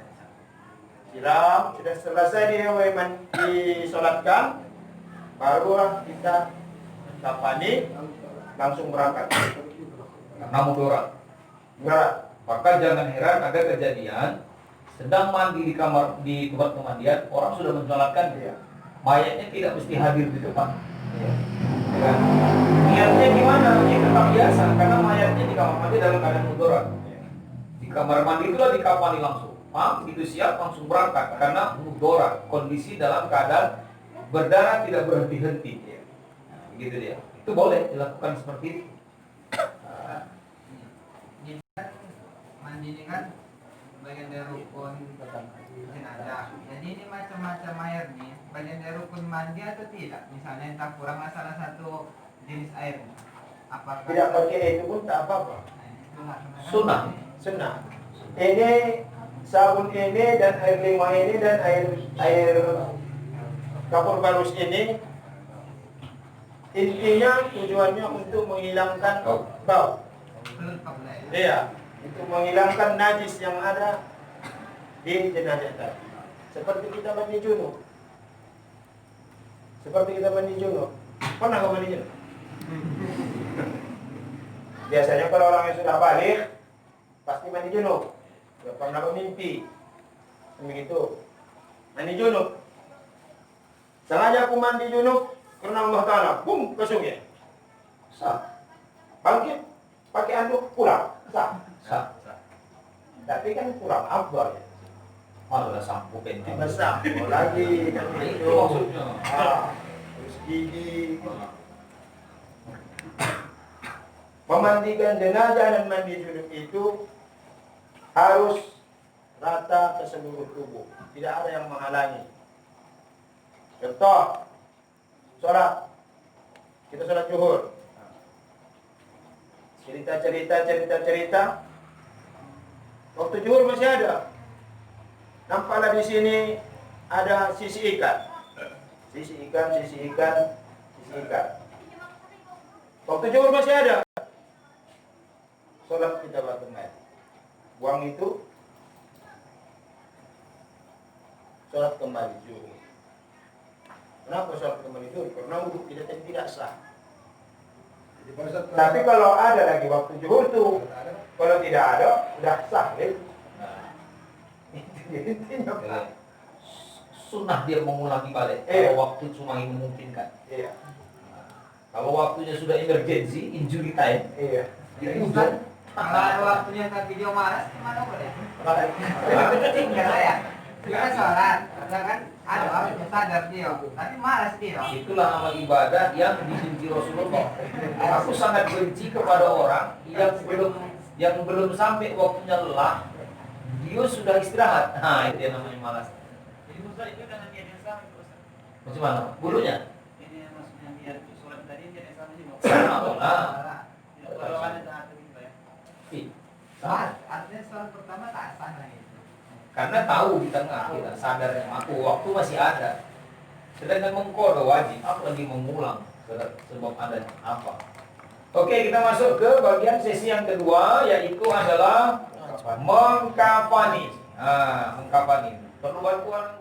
Speaker 4: Siram, sudah selesai dia disolatkan, barulah kita kafani, langsung berangkat.
Speaker 1: Karena mudarat.
Speaker 4: Enggak.
Speaker 1: Maka jangan heran ada kejadian sedang mandi di kamar di tempat pemandian, orang sudah mensolatkan dia. Mayatnya tidak mesti hadir di depan.
Speaker 4: Iya.
Speaker 1: Ya. Niatnya gimana? Ya tetap biasa karena mayatnya di kamar mandi dalam keadaan mudarat. Di kamar mandi itulah dikafani langsung. Itu siap langsung berangkat karena mudarat, kondisi dalam keadaan berdarah tidak berhenti-henti. Nah, begitu dia. Itu boleh dilakukan seperti itu.
Speaker 2: Mandi ini kan bagian dari rukun jenazah. Jadi ini macam-macam air nih, bagian dari rukun mandi atau tidak? Misalnya entah kurang salah satu jenis air. Apakah
Speaker 4: Tidak pakai itu pun tak apa-apa.
Speaker 1: Sunnah.
Speaker 4: Sunnah. Ini sabun ini dan air lima ini dan air Kafur barus ini intinya tujuannya untuk menghilangkan bau. Iya, itu menghilangkan najis yang ada di jenazah tadi. Seperti kita mandi junub. Pernah kau mandi junub? Biasanya kalau orang yang sudah balik pasti mandi junub. Tidak pernah bermimpi. Begitu. Mandi junub. Sengaja aku mandi junub karena Allah Ta'ala. Bum, ke sungai. Sah. Bangkit. Pakai anduk pulang. Sah. Tapi kan kurang afdal ya.
Speaker 1: Malah sampo penting.
Speaker 4: Sampo lagi.
Speaker 1: Itu maksudnya.
Speaker 4: Terus gigi. Memandikan jenazah dan mandi junub itu harus rata ke seluruh tubuh. Tidak ada yang menghalangi. Contoh, sholat. Kita sholat zuhur. Cerita. Waktu zuhur masih ada. Nampaklah di sini ada sisi ikan. Sisi ikan. Waktu zuhur masih ada. Sholat kita kembali. Buang itu. Sholat kembali zuhur. Kenapa sholat kembali zuhur? Karena wudhu kita tidak sah. Tapi kalau ada lagi waktu zuhur tuh, kalau tidak ada, sudah sah. Intinya
Speaker 1: Sunnah dia mengulangi balik. Kalau waktu cuma memungkinkan.
Speaker 4: Iya.
Speaker 1: Kalau waktunya sudah emergency, injury time.
Speaker 4: Iya.
Speaker 1: Itu
Speaker 2: Kalau ada waktunya saat video malas, gimana boleh?
Speaker 4: Makanya.
Speaker 2: Tinggal ya. Kita sholat, kan ada orang yang sadar dia, tapi malas dia.
Speaker 1: itulah amal ibadah yang dibenci Rasulullah. Aku sangat benci kepada orang yang belum sampai waktunya lelah, dia sudah istirahat. Nah, itu yang namanya malas.
Speaker 5: Jadi Ustaz itu dengan niat yang sama itu Ustaz.
Speaker 1: Macam mana? Bulunya?
Speaker 5: Ini yang maksudnya niat sholat tadi niat yang sama juga.
Speaker 1: Sama lah.
Speaker 5: Tidak perlu ada taat gitu ya.
Speaker 2: Artinya sholat pertama tak sah lagi.
Speaker 1: Karena tahu di tengah kita sadarnya aku waktu masih ada. Sedangkan mengkodo wajib, aku lagi mengulang sebab ada apa. Oke, kita masuk ke bagian sesi yang kedua, yaitu adalah mengkafani. Mengkafani. Perlu bantuan